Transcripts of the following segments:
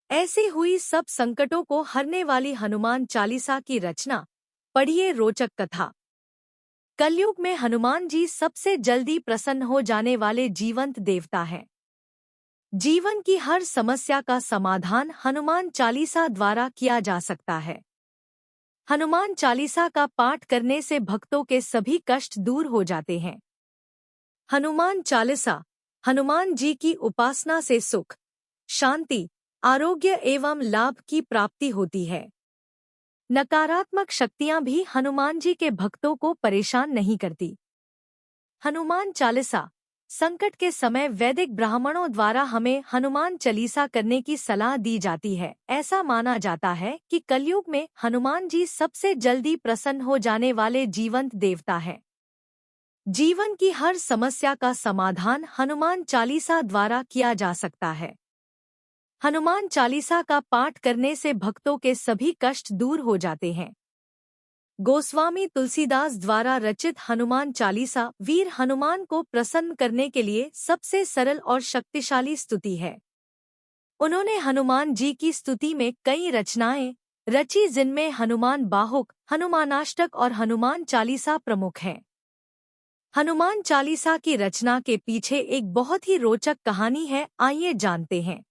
ऐसे हुई सब संकटों को हरने वाली हनुमान चालीसा की रचना। पढ़िए रोचक कथा। कलयुग में हनुमान जी सबसे जल्दी प्रसन्न हो जाने वाले जीवंत देवता हैं। जीवन की हर समस्या का समाधान हनुमान चालीसा द्वारा किया जा सकता है। हनुमान चालीसा का पाठ करने से भक्तों के सभी कष्ट दूर हो जाते हैं। हनुमान चालीसा। हनुमान जी की उपासना से सुख, शांति, आरोग्य एवं लाभ की प्राप्ति होती है। नकारात्मक शक्तियां भी हनुमान जी के भक्तों को परेशान नहीं करती। हनुमान चालीसा। संकट के समय वैदिक ब्राह्मणों द्वारा हमें हनुमान चालीसा करने की सलाह दी जाती है। ऐसा माना जाता है कि कलयुग में हनुमान जी सबसे जल्दी प्रसन्न हो जाने वाले जीवंत देवता हैं। जीवन की हर समस्या का समाधान हनुमान चालीसा द्वारा किया जा सकता है। हनुमान चालीसा का पाठ करने से भक्तों के सभी कष्ट दूर हो जाते हैं। गोस्वामी तुलसीदास द्वारा रचित हनुमान चालीसा वीर हनुमान को प्रसन्न करने के लिए सबसे सरल और शक्तिशाली स्तुति है। उन्होंने हनुमान जी की स्तुति में कई रचनाएं रची, जिनमें हनुमान बाहुक, हनुमानाष्टक और हनुमान चालीसा प्रमुख हैं। हनुमान चालीसा की रचना के पीछे एक बहुत ही रोचक कहानी है, आइए जानते हैं।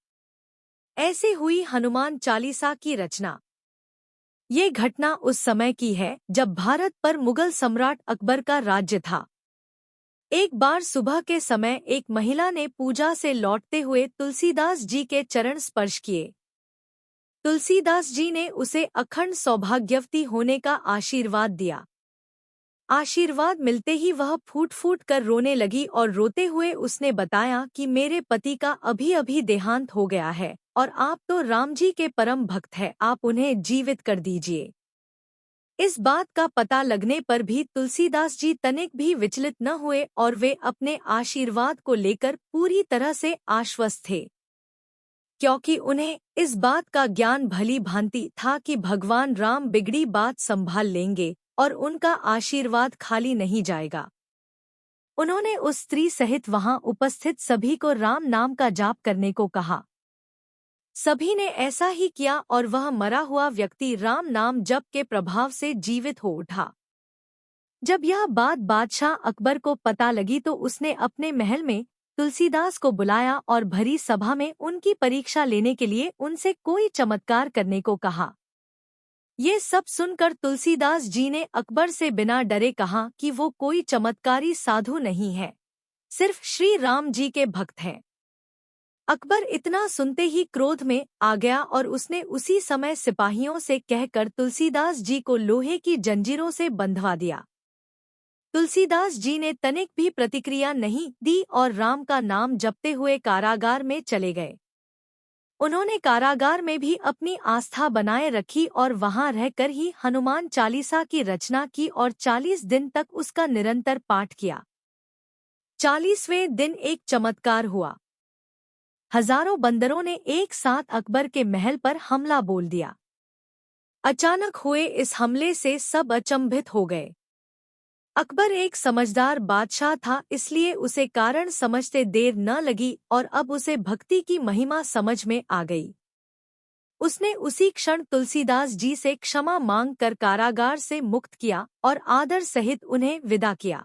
ऐसे हुई हनुमान चालीसा की रचना। ये घटना उस समय की है जब भारत पर मुगल सम्राट अकबर का राज्य था। एक बार सुबह के समय एक महिला ने पूजा से लौटते हुए तुलसीदास जी के चरण स्पर्श किए। तुलसीदास जी ने उसे अखंड सौभाग्यवती होने का आशीर्वाद दिया। आशीर्वाद मिलते ही वह फूट फूट कर रोने लगी और रोते हुए उसने बताया कि मेरे पति का अभी अभी देहांत हो गया है और आप तो राम जी के परम भक्त हैं, आप उन्हें जीवित कर दीजिए। इस बात का पता लगने पर भी तुलसीदास जी तनिक भी विचलित न हुए और वे अपने आशीर्वाद को लेकर पूरी तरह से आश्वस्त थे, क्योंकि उन्हें इस बात का ज्ञान भली भांति था कि भगवान राम बिगड़ी बात संभाल लेंगे और उनका आशीर्वाद खाली नहीं जाएगा। उन्होंने उस स्त्री सहित वहां उपस्थित सभी को राम नाम का जाप करने को कहा। सभी ने ऐसा ही किया और वह मरा हुआ व्यक्ति राम नाम जप के प्रभाव से जीवित हो उठा। जब यह बात बादशाह अकबर को पता लगी तो उसने अपने महल में तुलसीदास को बुलाया और भरी सभा में उनकी परीक्षा लेने के लिए उनसे कोई चमत्कार करने को कहा। ये सब सुनकर तुलसीदास जी ने अकबर से बिना डरे कहा कि वो कोई चमत्कारी साधु नहीं है, सिर्फ श्री राम जी के भक्त हैं। अकबर इतना सुनते ही क्रोध में आ गया और उसने उसी समय सिपाहियों से कहकर तुलसीदास जी को लोहे की जंजीरों से बंधवा दिया। तुलसीदास जी ने तनिक भी प्रतिक्रिया नहीं दी और राम का नाम जपते हुए कारागार में चले गए। उन्होंने कारागार में भी अपनी आस्था बनाए रखी और वहां रहकर ही हनुमान चालीसा की रचना की और 40 दिन तक उसका निरंतर पाठ किया। 40वें दिन एक चमत्कार हुआ। हजारों बंदरों ने एक साथ अकबर के महल पर हमला बोल दिया। अचानक हुए इस हमले से सब अचंभित हो गए। अकबर एक समझदार बादशाह था, इसलिए उसे कारण समझते देर न लगी और अब उसे भक्ति की महिमा समझ में आ गई। उसने उसी क्षण तुलसीदास जी से क्षमा मांग कर कारागार से मुक्त किया और आदर सहित उन्हें विदा किया।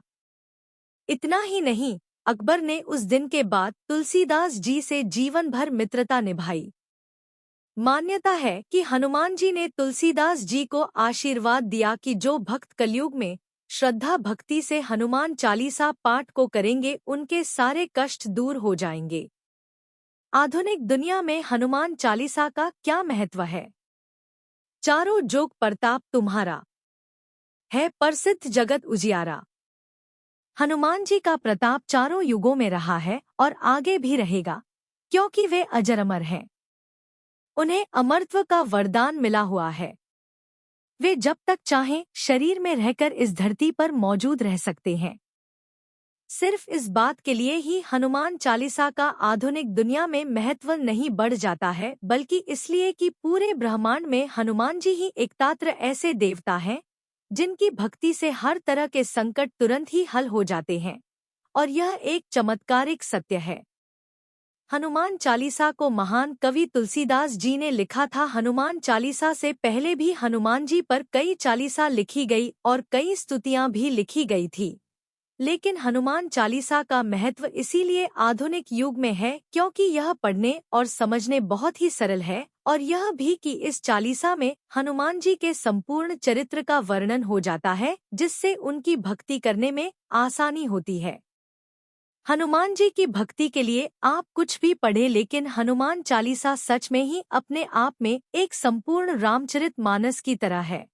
इतना ही नहीं, अकबर ने उस दिन के बाद तुलसीदास जी से जीवन भर मित्रता निभाई। मान्यता है कि हनुमान जी ने तुलसीदास जी को आशीर्वाद दिया कि जो भक्त कलयुग में श्रद्धा भक्ति से हनुमान चालीसा पाठ को करेंगे उनके सारे कष्ट दूर हो जाएंगे। आधुनिक दुनिया में हनुमान चालीसा का क्या महत्व है? चारों जुग प्रताप तुम्हारा है, प्रसिद्ध जगत उजियारा। हनुमान जी का प्रताप चारों युगों में रहा है और आगे भी रहेगा, क्योंकि वे अजर अमर हैं। उन्हें अमरत्व का वरदान मिला हुआ है। वे जब तक चाहें शरीर में रहकर इस धरती पर मौजूद रह सकते हैं। सिर्फ इस बात के लिए ही हनुमान चालीसा का आधुनिक दुनिया में महत्व नहीं बढ़ जाता है, बल्कि इसलिए कि पूरे ब्रह्मांड में हनुमान जी ही एकमात्र ऐसे देवता हैं जिनकी भक्ति से हर तरह के संकट तुरंत ही हल हो जाते हैं, और यह एक चमत्कारिक सत्य है। हनुमान चालीसा को महान कवि तुलसीदास जी ने लिखा था। हनुमान चालीसा से पहले भी हनुमान जी पर कई चालीसा लिखी गई और कई स्तुतियां भी लिखी गई थी। लेकिन हनुमान चालीसा का महत्व इसीलिए आधुनिक युग में है क्योंकि यह पढ़ने और समझने बहुत ही सरल है, और यह भी कि इस चालीसा में हनुमान जी के संपूर्ण चरित्र का वर्णन हो जाता है, जिससे उनकी भक्ति करने में आसानी होती है। हनुमान जी की भक्ति के लिए आप कुछ भी पढ़ें, लेकिन हनुमान चालीसा सच में ही अपने आप में एक संपूर्ण रामचरित मानस की तरह है।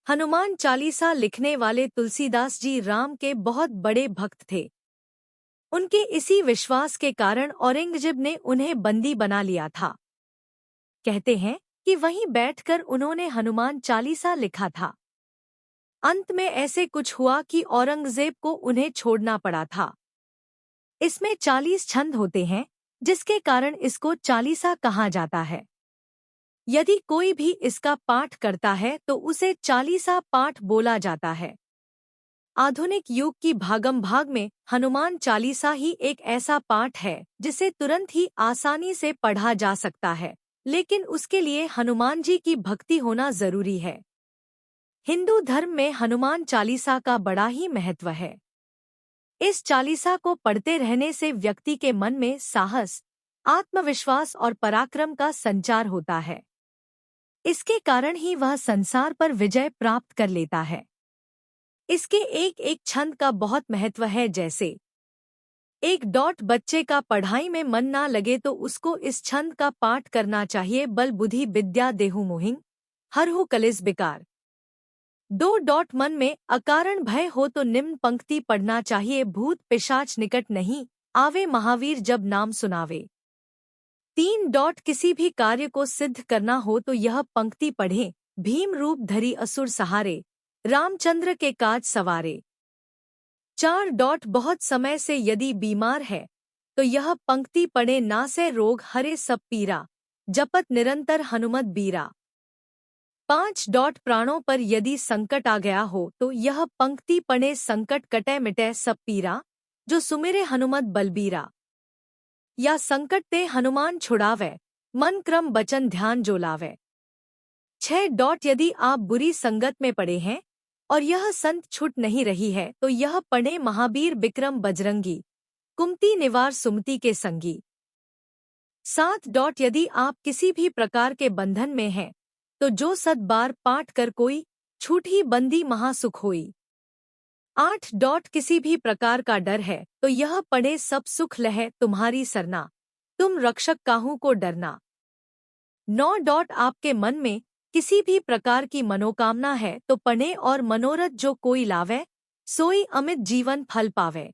हनुमान चालीसा लिखने वाले तुलसीदास जी राम के बहुत बड़े भक्त थे। उनके इसी विश्वास के कारण औरंगजेब ने उन्हें बंदी बना लिया था। कहते हैं कि वहीं बैठकर उन्होंने हनुमान चालीसा लिखा था। अंत में ऐसे कुछ हुआ कि औरंगजेब को उन्हें छोड़ना पड़ा था। इसमें 40 छंद होते हैं, जिसके कारण इसको चालीसा कहा जाता है। यदि कोई भी इसका पाठ करता है तो उसे चालीसा पाठ बोला जाता है। आधुनिक युग की भागम भाग में हनुमान चालीसा ही एक ऐसा पाठ है जिसे तुरंत ही आसानी से पढ़ा जा सकता है, लेकिन उसके लिए हनुमान जी की भक्ति होना जरूरी है। हिंदू धर्म में हनुमान चालीसा का बड़ा ही महत्व है। इस चालीसा को पढ़ते रहने से व्यक्ति के मन में साहस, आत्मविश्वास और पराक्रम का संचार होता है। इसके कारण ही वह संसार पर विजय प्राप्त कर लेता है। इसके एक एक छंद का बहुत महत्व है। जैसे एक डॉट बच्चे का पढ़ाई में मन ना लगे तो उसको इस छंद का पाठ करना चाहिए। बल बुद्धि विद्या देहु मोहिं, हरहु कलेस बिकार। 2 डॉट मन में अकारण भय हो तो निम्न पंक्ति पढ़ना चाहिए। भूत पिशाच निकट नहीं आवे, महावीर जब नाम सुनावे। 3 डॉट किसी भी कार्य को सिद्ध करना हो तो यह पंक्ति पढ़ें। भीम रूप धरी असुर सहारे, रामचंद्र के काज सवारे। 4 डॉट बहुत समय से यदि बीमार है तो यह पंक्ति पढ़े। नासे रोग हरे सब पीरा, जपत निरंतर हनुमत बीरा। 5 डॉट प्राणों पर यदि संकट आ गया हो तो यह पंक्ति पढ़े। संकट कटे मिटे सब पीरा, जो सुमिरे हनुमत बलबीरा। या संकट ते हनुमान छुड़ावे, मन क्रम बचन ध्यान जो लावे। 6 डॉट यदि आप बुरी संगत में पड़े हैं और यह संत छूट नहीं रही है तो यह पढ़े। महावीर विक्रम बजरंगी, कुमति निवार सुमति के संगी। 7 डॉट यदि आप किसी भी प्रकार के बंधन में हैं तो जो 7 बार पाठ कर कोई, छूटी बंदी महासुख होई। 8 डॉट किसी भी प्रकार का डर है तो यह पढ़े। सब सुख लहे तुम्हारी सरना, तुम रक्षक काहू को डरना। 9 डॉट आपके मन में किसी भी प्रकार की मनोकामना है तो पढ़े। और मनोरथ जो कोई लावे, सोई अमित जीवन फल पावे।